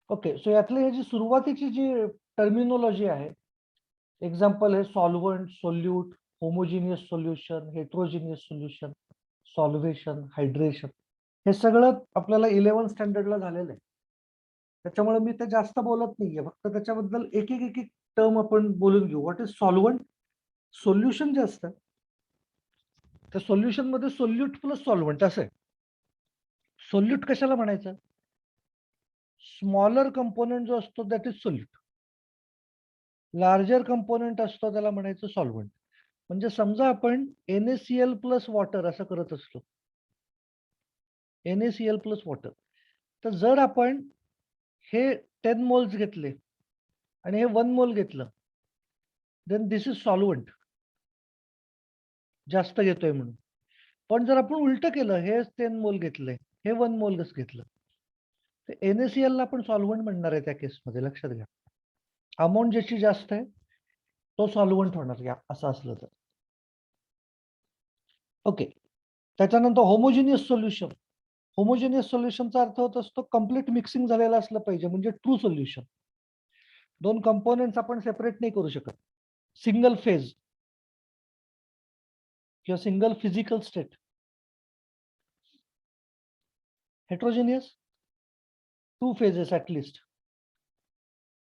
Okay, so यातली ही जी सुरुवातीची जी टर्मिनॉलॉजी आहे, एक्झाम्पल हे solvent, solute, homogeneous solution, heterogeneous solution, solvation, hydration, हे सगळं आपल्याला 11th स्टँडर्डला झालेलं आहे. त्याच्यामुळे मी ते जास्त बोलत नाहीये, फक्त त्याच्याबद्दल एक एक टर्म आपण बोलून घेऊ. What is solvent? सोल्युशन जे असतं त्या सोल्युशन मध्ये सोल्यूट प्लस सॉल्व्हंट असं आहे. सोल्यूट कशाला म्हणायचं? स्मॉलर कंपोनेंट जो असतो that is solute. Larger component असतो त्याला म्हणायचं सॉल्व्हंट. म्हणजे समजा आपण NaCl प्लस वॉटर असं करत असतो, NaCl प्लस वॉटर, तर जर आपण हे 10 मोल्स घेतले आणि हे 1 मोल घेतलं, देन दिस इज सॉल्व्हंट, जास्त घेतोय म्हणून. पण जर आपण उलट केलं, हे 10 मोल घेतले, हे 1 मोल घेतलं, तर NaCl ला आपण सॉल्व्हंट म्हणणार आहे त्या केसमध्ये, लक्षात घ्या. अमाऊंट ज्याची जास्त आहे तो सॉल्व्हंट होणार या असं असलं तर. ओके, त्याच्यानंतर होमोजिनियस सोल्युशन. होमोजिनियस सोल्युशनचा अर्थ होत असतो कम्प्लीट मिक्सिंग झालेलं असलं पाहिजे, म्हणजे ट्रू सोल्युशन. दोन कंपोनेंट्स आपण सेपरेट नाही करू शकत. सिंगल फेज किंवा single physical state. Heterogeneous 2 phases at least,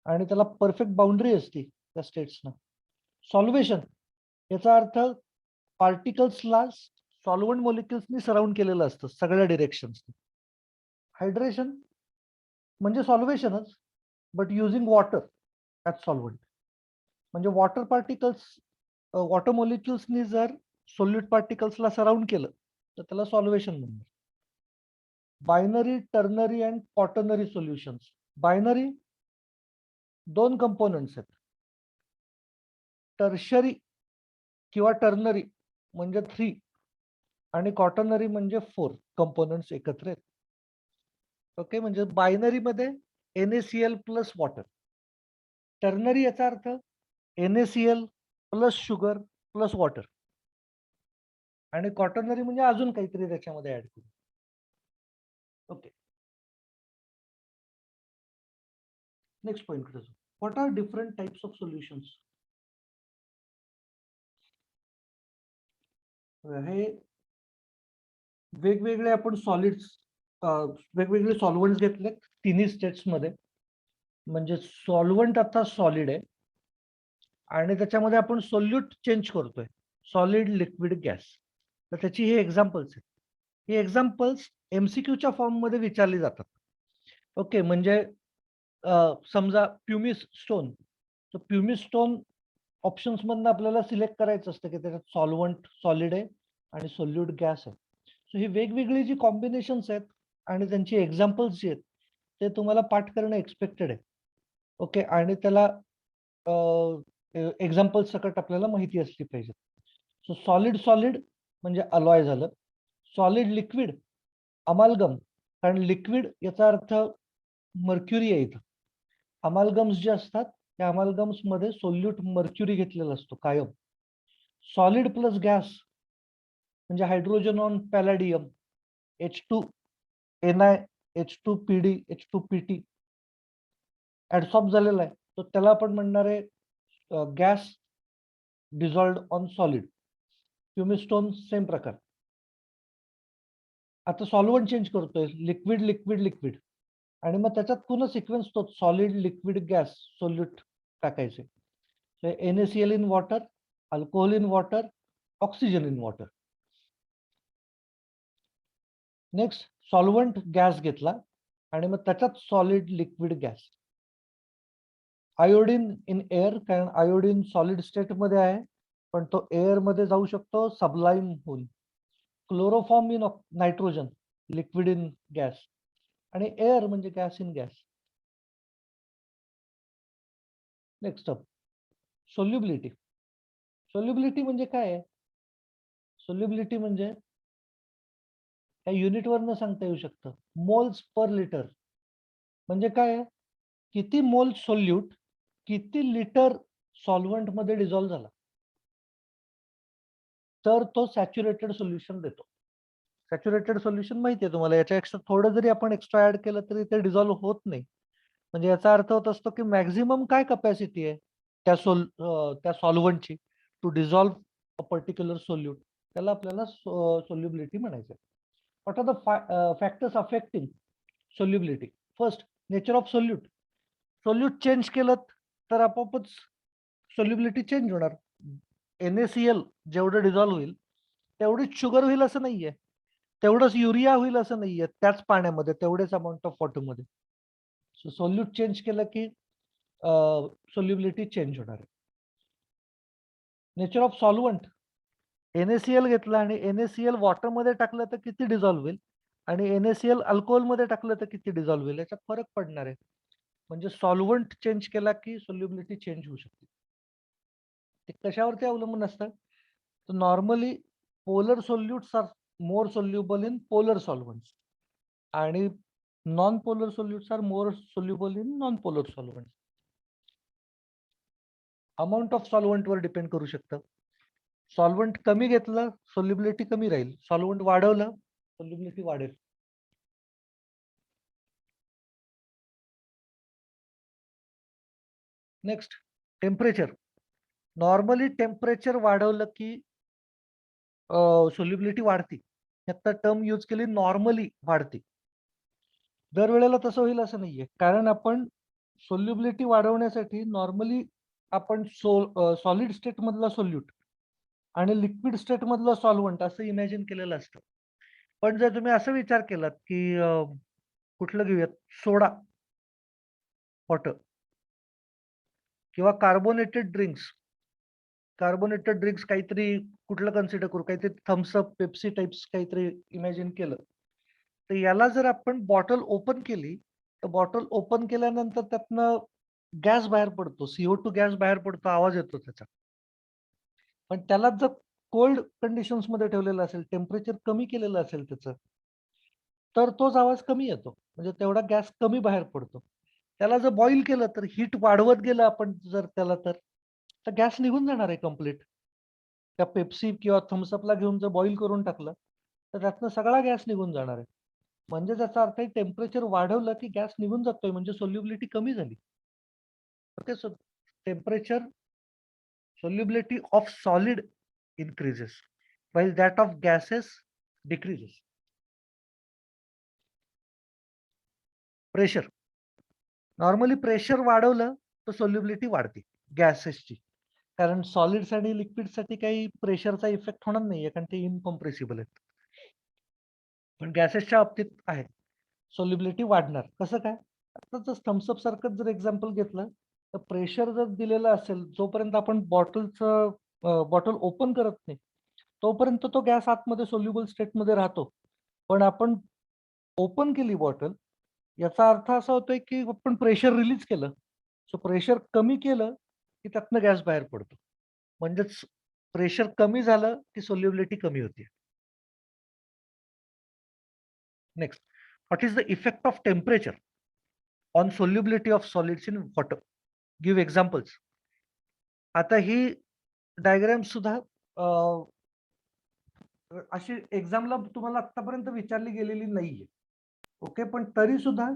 आणि त्याला परफेक्ट बाउंड्री असते त्या स्टेट्सना. सॉल्व्हेशन याचा अर्थ पार्टिकल्सला सॉल्व्हंट मॉलिक्युल्सनी सराउंड केलेलं असतं सगळ्या डिरेक्शन्सनी. हायड्रेशन म्हणजे सॉल्व्हेशनच, but using water as solvent. म्हणजे वॉटर मॉलिक्युल्सनी जर सोल्यूट पार्टिकल्सला सराउंड केलं तर त्याला सॉल्व्हेशन म्हणतात. Binary, ternary and quaternary solutions. Binary दोन कंपोनेंट्स आहेत. टर्शरी किंवा टर्नरी म्हणजे 3 आणि क्वाटर्नरी म्हणजे 4 कंपोनेंट्स एकत्र आहेत. ओके, म्हणजे बायनरी मध्ये NaCl प्लस वॉटर. टर्नरी याचा अर्थ NaCl plus sugar plus water. आणि क्वाटर्नरी म्हणजे अजून काहीतरी त्याच्यामध्ये ऍड करू. ओके, नेक्स्ट पॉइंट कडे जाऊ. What are different types of solutions? हे वेगवेगळे आपण सॉलिड्स, वेगवेगळे सॉल्व्हंट्स घेतले तिन्ही स्टेट्स मध्ये. म्हणजे सॉल्व्हंट आता सॉलिड आहे आणि त्याच्यामध्ये आपण सोल्यूट चेंज करतोय, सॉलिड, लिक्विड, गॅस. तर त्याची हे एक्झाम्पल्स आहेत. ही एक्झाम्पल्स MCQच्या फॉर्म मध्ये विचारली जातात. ओके, म्हणजे समजा प्युमिस स्टोन, तर प्युमिस स्टोन ऑप्शन्स मधनं आपल्याला सिलेक्ट करायचं असतं की त्याच्यात सॉल्व्हंट सॉलिड आहे आणि सोल्यूट गॅस आहे. सो ही वेगवेगळी जी कॉम्बिनेशन्स आहेत आणि त्यांची एक्झाम्पल्स जी आहेत ते तुम्हाला पाठ करणं एक्सपेक्टेड आहे. ओके, आणि त्याला एक्झाम्पल सकट आपल्याला माहिती असली पाहिजे. सो सॉलिड सॉलिड म्हणजे अलॉय झालं. सॉलिड लिक्विड अमालगम, कारण लिक्विड याचा अर्थ मर्क्युरी आहे इथं. अमालगम्स जे असतात त्या अमालगम्स मध्ये सोल्यूट मर्क्युरी घेतलेला असतो कायम. सॉलिड प्लस गॅस म्हणजे hydrogen on palladium, H2Ni, H2PD, H2PT adsorb झालेला आहे, तर त्याला आपण म्हणणार आहे gas dissolved on solid. Pumice stone same प्रकार. आता सॉल्व्हंट चेंज करतोय, लिक्विड लिक्विड लिक्विड, आणि मग त्याच्यात पुन्हा सिक्वेन्स तो सॉलिड, लिक्विड, गॅस, सोल्यूट टाकायचे. NaCl in water, alcohol in water, oxygen in water. Next solvent gas घेतला आणि मग त्याच्यात solid, liquid, gas. Iodine in air, कारण आयोडीन सॉलिड स्टेट मध्ये आहे पण तो एअर मध्ये जाऊ शकतो सबलाईम होऊन. Chloroform in nitrogen, liquid in gas, आणि एअर म्हणजे gas in gas. Next up solubility. Solubility म्हणजे काय आहे? सोल्युबिलिटी म्हणजे या युनिटवरनं सांगता येऊ शकतं, मोल्स पर लिटर. म्हणजे काय आहे? किती मोल सोल्यूट किती लिटर सॉल्व्हंट मध्ये डिझॉल्व्ह झाला तर तो सॅच्युरेटेड सोल्युशन देतो. सॅच्युरेटेड सोल्युशन माहिती आहे तुम्हाला, याच्यापेक्षा थोडं जरी आपण एक्स्ट्रा ऍड केलं तरी ते डिझॉल्व्ह होत नाही. म्हणजे याचा अर्थ होत असतो की मॅक्झिमम काय कपॅसिटी आहे त्या सॉल्व्हंटची to dissolve a particular solute, त्याला आपल्याला सोल्युबिलिटी म्हणायचं. What are the factors affecting solubility? First, nature of solute. Solute change केलं तर आपोआपच सोल्युबिलिटी चेंज होणार. NaCl जेवढं डिझॉल्व्ह होईल तेवढीच शुगर होईल असं नाहीये, तेवढंच युरिया होईल असं नाहीये त्याच पाण्यामध्ये, तेवढेच अमाऊंट ऑफ वॉटरमध्ये. सो सोल्यूट चेंज केलं की सोल्युबिलिटी चेंज होणार आहे. Nature of solvent. NaCl घेतलं आणि NaCl वॉटरमध्ये टाकलं तर किती डिझॉल्व्ह होईल आणि NaCl अल्कोहोलमध्ये टाकलं तर किती डिझॉल्व्ह होईल, याच्यात फरक पडणार आहे. म्हणजे सॉल्व्हंट चेंज केला की सोल्युबिलिटी चेंज होऊ शकते. ते कशावरती अवलंबून असतं? तर normally polar solutes are more soluble in polar solvents आणि non polar solutes are more soluble in non polar solvents. Amount of सॉल्व्हंटवर डिपेंड करू शकतं. सॉल्व्हंट कमी घेतलं, सोल्युबिलिटी कमी राहील. सॉल्व्हंट वाढवलं, सोल्युबिलिटी वाढेल. Next, temperature. नॉर्मली टेम्परेचर वाढवलं की सोल्युबिलिटी वाढती. आता टर्म यूज केली, नॉर्मली वाढते. दरवेळेला तसं होईल असं नाहीये, कारण आपण सोल्युबिलिटी वाढवण्यासाठी नॉर्मली आपण सॉलिड स्टेट मधला सोल्यूट आणि लिक्विड स्टेट मधलं सॉल्व्हंट असं इमॅजिन केलेलं असतं. पण जर तुम्ही असं विचार केलात की कुठलं घेऊयात, सोडा वॉटर किंवा कार्बोनेटेड ड्रिंक्स. कार्बोनेटेड ड्रिंक्स काहीतरी कुठलं कन्सिडर करू, काहीतरी थम्सअप, पेप्सी टाइप्स काहीतरी इमॅजिन केलं. तर याला जर आपण बॉटल ओपन केली, तर बॉटल ओपन केल्यानंतर त्यातनं गॅस बाहेर पडतो, CO2 गॅस बाहेर पडतो, आवाज येतो त्याचा. पण त्याला जर कोल्ड कंडिशन्स मध्ये ठेवलेलं असेल, टेम्परेचर कमी केलेलं असेल त्याचं, तर तोच आवाज कमी येतो. म्हणजे तेवढा गॅस कमी बाहेर पडतो. त्याला जर बॉईल केलं तर हीट वाढवत गेलं आपण जर त्याला, तर गॅस निघून जाणार आहे कम्प्लीट. त्या पेप्सी किंवा थम्सअपला घेऊन जर बॉईल करून टाकलं, तर त्यातनं सगळा गॅस निघून जाणार आहे. म्हणजे त्याचा अर्थ आहे टेम्परेचर वाढवलं की गॅस निघून जातोय, म्हणजे सोल्युबिलिटी कमी झाली. Okay, so temperature, solubility of solid increases while that of gases decreases. Pressure. Normally pressure वाढवलं तर सोल्युबिलिटी वाढते गॅसेसची, कारण सॉलिड्स आणि लिक्विडसाठी काही प्रेशरचा इफेक्ट होणार नाहीये, कारण ते इनकॉम्प्रेसिबल आहेत. पण गॅसेसच्या बाबतीत आहे, सोल्युबिलिटी वाढणार. कसं काय? आता जर थम्सअप सारखं जर एक्झाम्पल घेतलं, तर प्रेशर जर दिलेलं असेल, जोपर्यंत आपण बॉटल ओपन करत नाही तोपर्यंत तो गॅस आतमध्ये सोल्युबल स्टेटमध्ये राहतो. पण आपण ओपन केली बॉटल, याचा अर्थ असा होतोय की आपण प्रेशर रिलीज केलं. सो प्रेशर कमी केलं की त्यातनं गॅस बाहेर पडतो. म्हणजेच प्रेशर कमी झालं की सोल्युबिलिटी कमी होते. Next, what is the effect of temperature on solubility of solids in water? Give examples. आता ही डायग्राम सुद्धा अशी एक्झामला तुम्हाला आतापर्यंत विचारली गेलेली नाहीये. ओके, पण तरी सुद्धा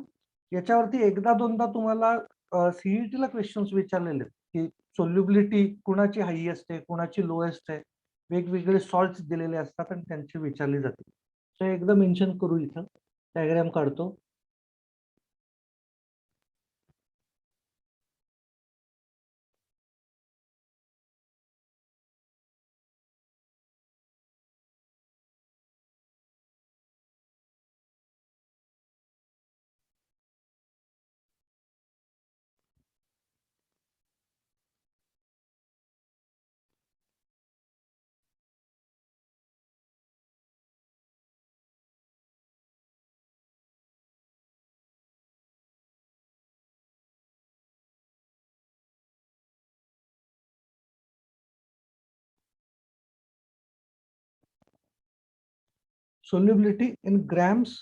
याच्यावरती एकदा दोनदा तुम्हाला सीईटीला क्वेश्चन्स विचारलेले आहेत, की सोल्युबिलिटी कुणाची हायएस्ट आहे, कुणाची लोएस्ट आहे. वेगवेगळे सॉल्ट्स दिलेले असतात आणि त्यांची विचारली जाते. तर एकदा मेन्शन करू, इथं डायग्राम काढतो. Solubility in grams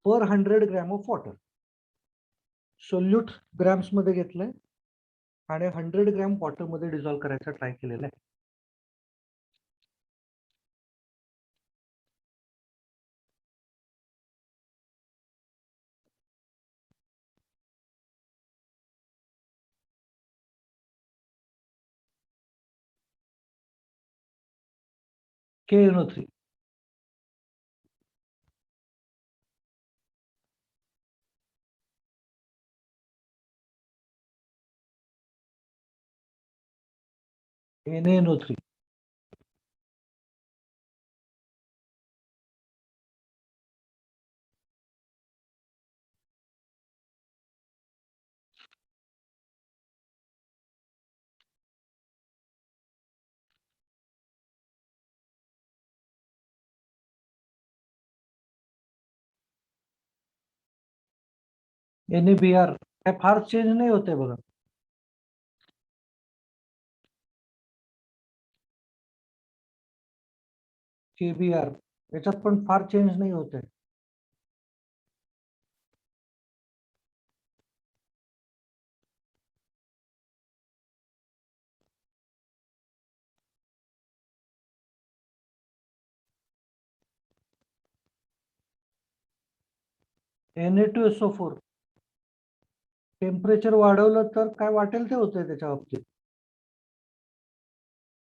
per 100 gram of water. Solute grams मध्ये घेतलंय आणि 100 ग्रॅम वॉटर मध्ये डिझॉल्व्ह करायचा ट्राय केलेला आहे. KNO3. NaNO3. NaBr काय फार चेंज नाही होते बघा. KBr याच्यात पण फार चेंज नाही होते. Na2SO4 टेम्परेचर वाढवलं तर काय वाटेल ते होतंय त्याच्या बाबतीत.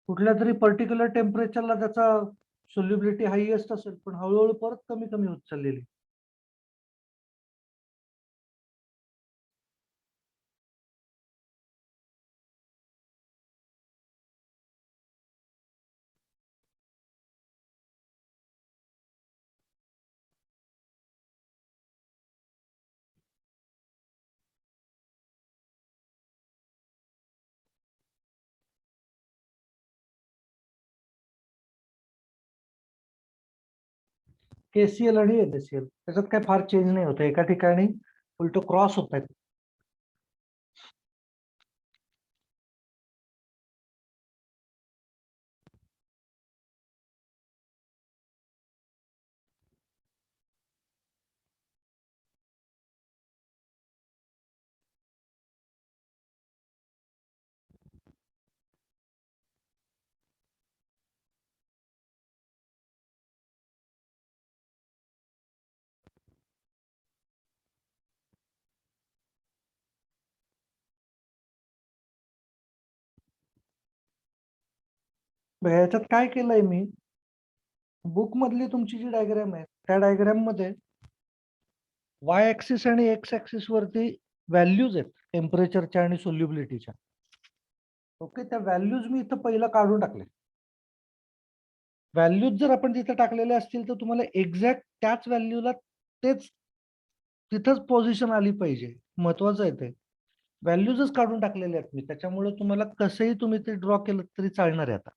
कुठल्या तरी पर्टिक्युलर टेम्परेचरला त्याचा सोल्युबिलिटी हायएस्ट असेल, पण हळूहळू परत कमी कमी होत चाललेली. KCl आणि NaCl त्याच्यात काय फार चेंज नाही होत. एका ठिकाणी उलट क्रॉस होत आहेत. ह्याच्यात काय केलंय मी, बुक मधली तुमची जी डायग्राम आहे त्या डायग्राम मध्ये वाय ऍक्सिस आणि एक्स ऍक्सिस वरती व्हॅल्यूज आहेत टेम्परेचरच्या आणि सोल्युबिलिटीच्या. ओके, त्या व्हॅल्यूज मी इथं पहिला काढून टाकले. व्हॅल्यूज जर आपण तिथे टाकलेले असतील तर तुम्हाला एक्झॅक्ट त्याच व्हॅल्यूला तेच तिथंच पोझिशन आली पाहिजे. महत्वाचं आहे ते. व्हॅल्यूजच काढून टाकलेले आहेत मी, त्याच्यामुळे तुम्हाला कसंही तुम्ही ते ड्रॉ केलं तरी चालणार आहे. आता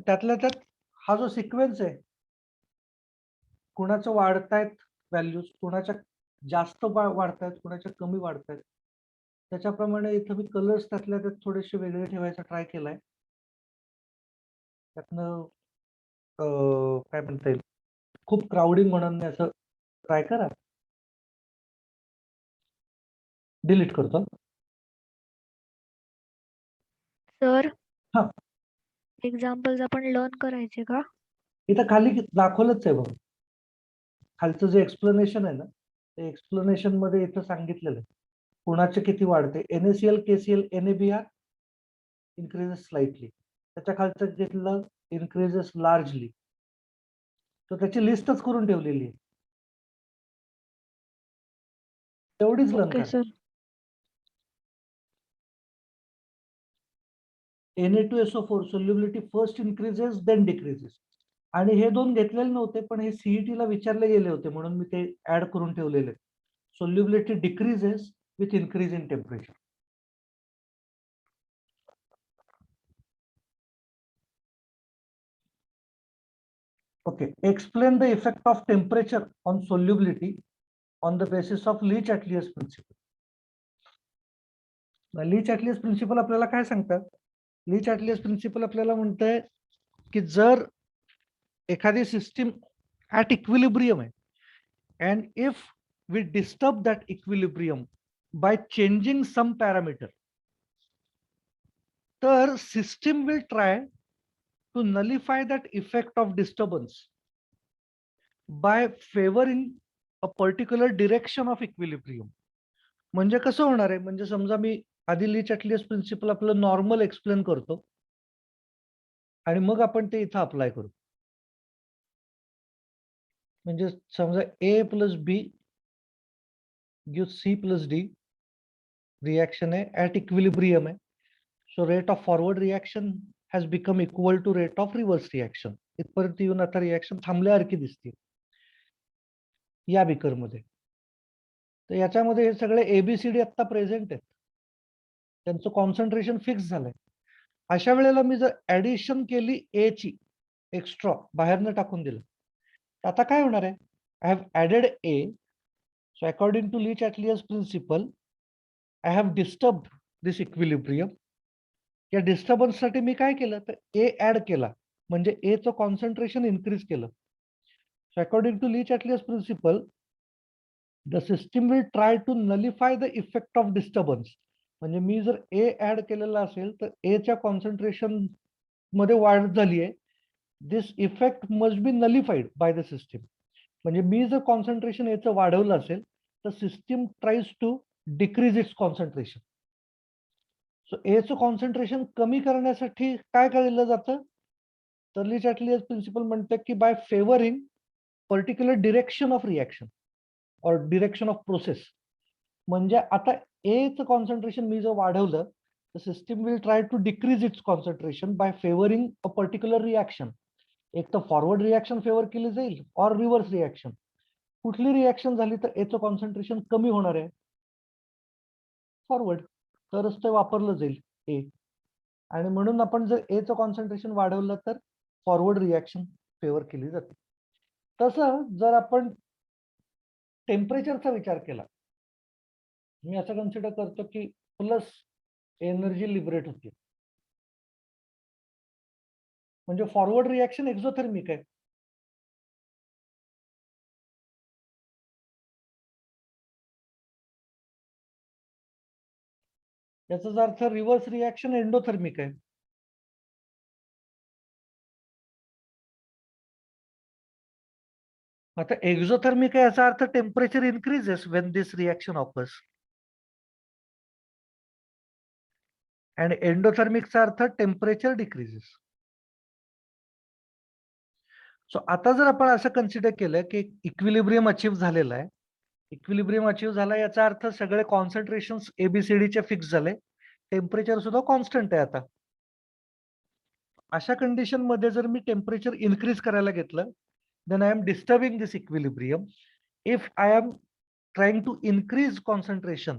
त्यातल्या त्यात हा जो सिक्वेन्स आहे, कुणाचं वाढतायत व्हॅल्यूज, कुणाच्या जास्त वाढतायत, कुणाच्या कमी वाढतायत, त्याच्याप्रमाणे इथं मी कलर्स त्यातल्या त्यात थोडेसे वेगळे ठेवायचा ट्राय केलाय. त्यातनं काय म्हणता येईल, खूप क्राउडिंग म्हणून मी असं ट्राय करा. डिलीट करतो. सर हा, एक्झाम्पल्स आपण लर्न करायचे का? इथं खाली दाखवलंच आहे बघ, खालचं जे एक्सप्लेनेशन आहे ना, ते एक्सप्लेनेशन मध्ये इथं सांगितलेलं आहे कुणाचे किती वाढते. NaCl, KCl, NaBr increases slightly. त्याच्या खालचं घेतलं इन्क्रीजेस लार्जली. तर त्याची लिस्टच करून ठेवलेली आहे, तेवढीच लर्न ओके करा. Sir. Na2SO4 solubility first increases then decreases. आणि हे दोन घेतलेले नव्हते, पण हे सीईटी ला विचारले गेले होते म्हणून मी ते ऍड करून ठेवलेले. Solubility decreases with increase in temperature. Okay, explain the effect of temperature on solubility on the basis of Lee-Chatelier principle. Le Chatelier's principle आपल्याला काय सांगतात? ली-चॅटलियस प्रिन्सिपल आपल्याला म्हणतंय की जर एखादी सिस्टीम ऍट इक्विलिब्रियम आहे and if we disturb that equilibrium by changing some parameter, तर system will try to nullify that effect of disturbance by favoring a particular direction of equilibrium. म्हणजे कसं होणार आहे, म्हणजे समजा मी आधी ली-चॅटलियस प्रिन्सिपल आपलं नॉर्मल एक्सप्लेन करतो आणि मग आपण ते इथं अप्लाय करू. म्हणजे समजा A plus B gives C plus D, reaction आहे ऍट इक्विलिब्रियम आहे. So rate of forward reaction has become equal to rate of reverse reaction. इथपर्यंत येऊन आता रिएक्शन थांबल्यासारखी दिसते या बीकरमध्ये. तर याच्यामध्ये हे सगळे ABCD आता प्रेझेंट आहेत, त्यांचं कॉन्सन्ट्रेशन फिक्स झालंय. अशा वेळेला मी जर ऍडिशन केली A ची एक्स्ट्रा बाहेरनं टाकून दिलं, तर आता काय होणार आहे? I have added A. So according to Le Chatelier's principle I have disturbed this equilibrium. या डिस्टर्बन्ससाठी मी काय केलं, तर A ऍड केला, म्हणजे A चं कॉन्सन्ट्रेशन इन्क्रीज केलं. So according to Le Chatelier's principle the system will try to nullify the effect of disturbance. म्हणजे मी जर A ऍड केलेला असेल तर A च्या कॉन्सन्ट्रेशन मध्ये वाढ झाली आहे. This effect must be nullified by the system. म्हणजे मी जर कॉन्सन्ट्रेशन याचं वाढवलं असेल तर system tries to decrease its concentration. So एचं कॉन्सन्ट्रेशन कमी करण्यासाठी काय केलं जातं? तर लीच-ॲटलियस प्रिन्सिपल म्हणते की by favouring particular direction of reaction or direction of process. म्हणजे आता एचं कॉन्सन्ट्रेशन मी जर वाढवलं तर system will try to decrease its concentration by favouring a particular reaction. एक तर फॉरवर्ड रिएक्शन फेवर केली जाईल और रिव्हर्स रिएक्शन. कुठली रिएक्शन झाली तर एचं कॉन्सन्ट्रेशन कमी होणार आहे? फॉरवर्ड. तरच ते वापरलं जाईल ए. आणि म्हणून आपण जर एचं कॉन्सन्ट्रेशन वाढवलं तर फॉरवर्ड रिएक्शन फेवर केली जाते. तसं जर आपण टेम्परेचरचा विचार केला, मी असं कन्सिडर करतो की प्लस एनर्जी लिबरेट होते, म्हणजे फॉरवर्ड रिएक्शन एक्झोथर्मिक आहे. याचाच अर्थ रिव्हर्स रिएक्शन एंडोथर्मिक आहे. आता एक्झोथर्मिक आहे याचा earth temperature increases when this reaction occurs. आणि एंडोथर्मिकचा अर्थ टेम्परेचर डिक्रीजेस. सो आता जर आपण असं कन्सिडर केलं की इक्विलिब्रियम अचीव्ह झालेला आहे, इक्विलिब्रियम अचीव्ह झाला याचा अर्थ सगळे कॉन्सन्ट्रेशन ABCDचे फिक्स झाले, टेम्परेचर सुद्धा कॉन्स्टंट आहे. आता अशा कंडिशन मध्ये जर मी टेम्परेचर इन्क्रीज करायला घेतलं, then I am disturbing this equilibrium. If I am trying to increase concentration,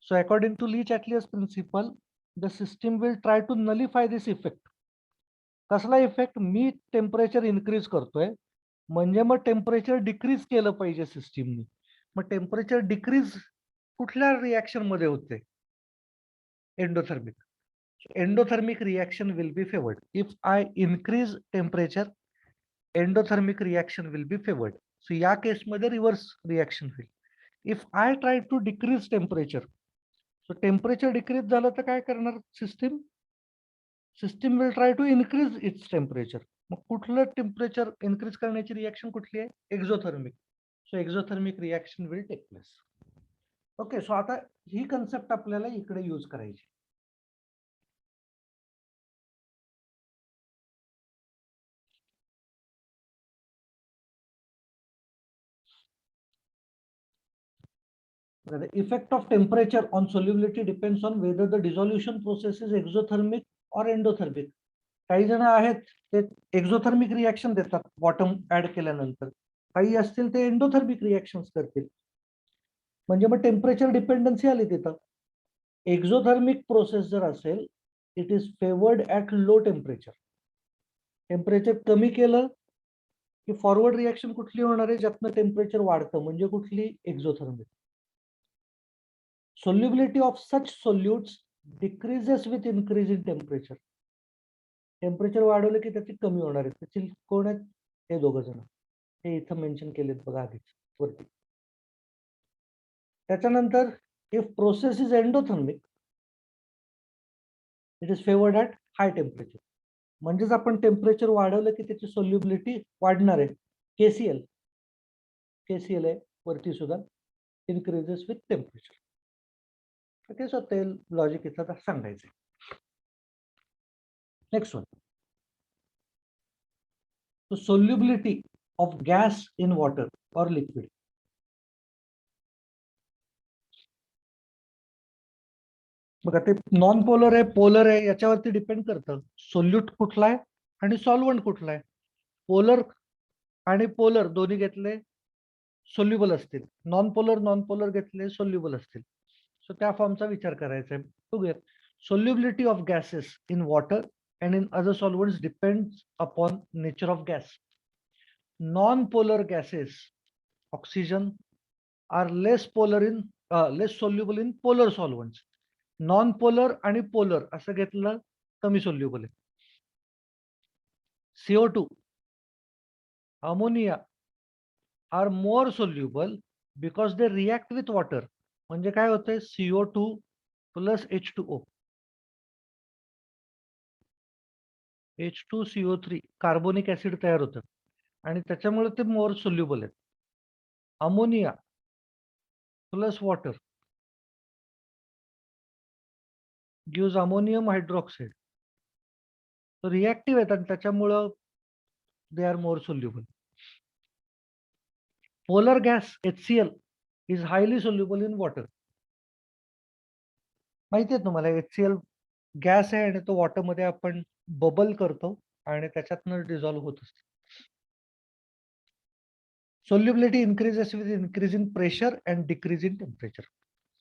so according to Lee-Chateliers principle, the system will try to nullify this effect. कसला effect? मी temperature increase करतोय, म्हणजे मग temperature decrease केलं पाहिजे सिस्टीमनी. मग temperature decrease कुठल्या reaction मध्ये होते? Endothermic. Endothermic reaction will be favored. If I increase temperature, endothermic reaction will be favored. So या केसमध्ये रिव्हर्स रिएक्शन होईल. If I try to decrease temperature, so temperature decrease झालं तर काय करणार system? System will try to increase its temperature. मग कुठलं temperature increase करण्याची रिएक्शन कुठली आहे? Exothermic. So exothermic reaction will take place. Okay, so आता ही कन्सेप्ट आपल्याला इकडे यूज करायची. The effect of temperature on solubility depends on whether the dissolution process is exothermic or endothermic. काही जण आहेत ते एक्झोथर्मिक रिएक्शन देतात बॉटम ऍड केल्यानंतर, काही असतील ते एंडोथर्मिक रिएक्शन करतील. म्हणजे मग टेम्परेचर डिपेंडन्सी आली तिथं. एक्झोथर्मिक प्रोसेस जर असेल, it is favoured at low temperature. Temperature कमी केलं की फॉरवर्ड रिएक्शन कुठली होणार आहे? ज्यातनं टेम्परेचर वाढतं, म्हणजे कुठली? Exothermic. Solubility of such solutes decreases with increase in temperature. Temperature वाढवलं की त्याची कमी होणार आहे. त्याची कोण आहेत? हे दोघं जण. हे इथं मेन्शन केलेत बघा आधीच वरती. त्याच्यानंतर if process is endothermic, it is favoured at high temperature. म्हणजेच आपण टेम्परेचर वाढवलं की त्याची सोल्युबिलिटी वाढणार आहे. केसीएल आहे वरती सुद्धा, increases with temperature. Okay, so ते लॉजिक इथं सांगायचं. Next one. So solubility of gas in water or liquid. बघा ते नॉन पोलर आहे, पोलर आहे, याच्यावरती डिपेंड करतं सोल्यूट कुठला आहे आणि सॉल्व्हंट कुठला आहे. पोलर आणि पोलर दोन्ही घेतले सोल्युबल असतील, नॉन पोलर घेतले सोल्युबल असतील. सो त्या फॉर्मचा विचार करायचा आहे. बघूया. Solubility of gases in water and in other solvents depends upon nature of gas. Non polar gases, oxygen, are less soluble in polar solvents. Non polar आणि पोलर असं घेतलं कमी सोल्युबल आहे. CO2, ammonia are more soluble because they react with water. म्हणजे काय होतंय, CO2 plus H2O, H2CO3 carbonic acid तयार होतं आणि त्याच्यामुळे ते मोर सोल्युबल आहेत. Ammonia plus water gives ammonium hydroxide. Reactive आहेत आणि त्याच्यामुळं they are more soluble. Polar gas HCl is highly soluble in water. माहिती आहे तुम्हाला HCl गॅस आहे आणि तो वॉटरमध्ये आपण बबल करतो आणि त्याच्यातनं डिझॉल्व्ह होत असतो. Solubility increases with increase in pressure and decrease in temperature.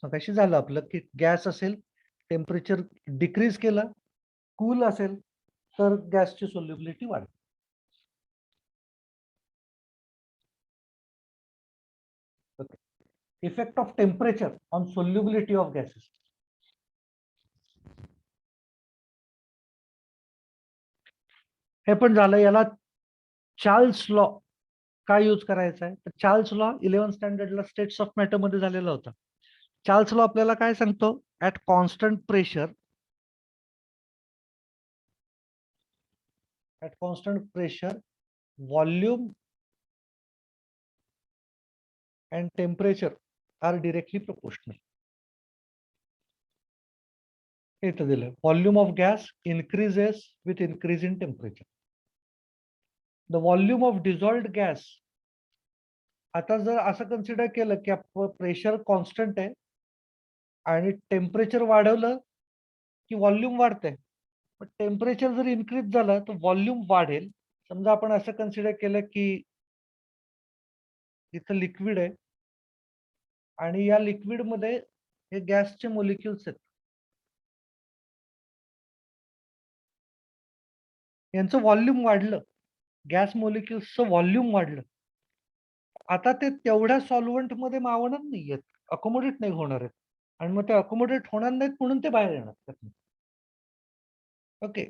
मगाशी झालं आपलं की गॅस असेल, टेम्परेचर डिक्रीज केलं, कूल असेल तर गॅसची सोल्युबिलिटी वाढते. Effect of temperature on solubility of gases. हे पण झालं. याला चार्ल्स लॉ काय यूज करायचा आहे, तर चार्ल्स लॉ 11th स्टँडर्डला स्टेट्स ऑफ मॅटर मध्ये झालेला होता. चार्ल्स लॉ आपल्याला काय सांगतो, at constant pressure volume and temperature are directly proportional. इथं दिलं volume of gas increases with increase in temperature. The volume of dissolved gas, आता जर असं कन्सिडर केलं की प्रेशर कॉन्स्टंट आहे आणि टेम्परेचर वाढवलं की व्हॉल्यूम वाढते. पण टेम्परेचर जर इन्क्रीज झालं तर व्हॉल्यूम वाढेल. समजा आपण असं कन्सिडर केलं की इथं लिक्विड आहे आणि या लिक्विड मध्ये हे गॅसचे मॉलिक्युल्स आहेत, यांचं व्हॉल्यूम वाढलं, गॅस मॉलिक्युल्सचं व्हॉल्यूम वाढलं. आता ते तेवढ्या सॉल्व्हंट मध्ये मावणार नाहीयेत, अकोमोडेट नाही होणार आहेत आणि मग ते अकोमोडेट होणार नाहीत म्हणून ते बाहेर येणार. ओके,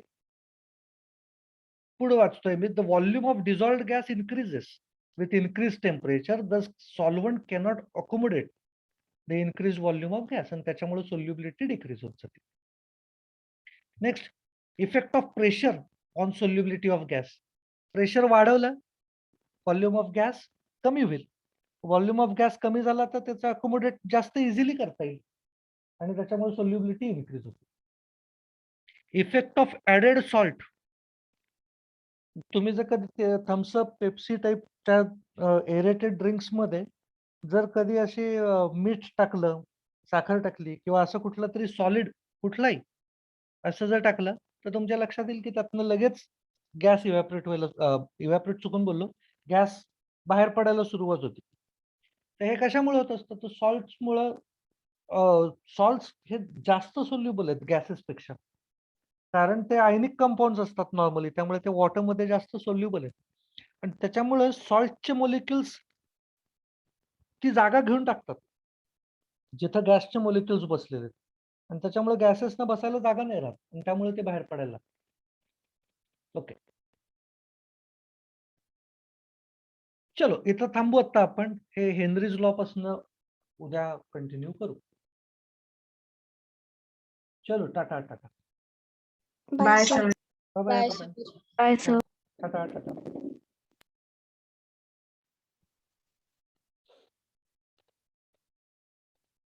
पुढे वाचतोय मी. The volume of dissolved gas increases with increase temperature, the solvent cannot accommodate the increase volume of gas, आणि त्याच्यामुळे सोल्युबिलिटी डिक्रीज होत जाते. Next, effect of pressure on solubility of gas. Pressure वाढवलं, व्हॉल्यूम ऑफ गॅस कमी होईल. Volume of gas कमी झाला तर त्याचा अकोमोडेट जास्त इझिली करता येईल आणि त्याच्यामुळे सोल्युबिलिटी इन्क्रीज होते. Effect of added salt. तुम्ही जर कधी थम्सअप, पेप्सी टाईप त्या एरेटेड ड्रिंक्स मध्ये जर कधी अशी मीठ टाकलं, साखर टाकली किंवा असं कुठलं तरी सॉलिड कुठलाही असं जर टाकलं तर तुमच्या लक्षात येईल की त्यातनं लगेच गॅस इव्हॅपोरेट व्हायला, इव्हॅपोरेट चुकून बोललो, गॅस बाहेर पडायला सुरुवात होती. तर हे कशामुळे होत असतं, तर सॉल्ट्समुळं. सॉल्ट्स हे जास्त सोल्युबल आहेत गॅसेस पेक्षा, कारण ते आयनिक कंपाऊंड असतात नॉर्मली, त्यामुळे ते वॉटरमध्ये जास्त सोल्युबल आहेत आणि त्याच्यामुळे सॉल्टचे मॉलिक्युल्स ती जागा घेऊन टाकतात जिथं गॅसचे मॉलिक्युल्स बसलेले आहेत आणि त्याच्यामुळे गॅसेसना बसायला जागा नाही राहत आणि त्यामुळे ते बाहेर पडायला लागतात. ओके, चलो इथं थांबू आता आपण. हे हेनरीज लॉ पासून उद्या कंटिन्यू करू. चलो, tata tata. Bye sir. Bye bye. Bye sir. Tata Tata.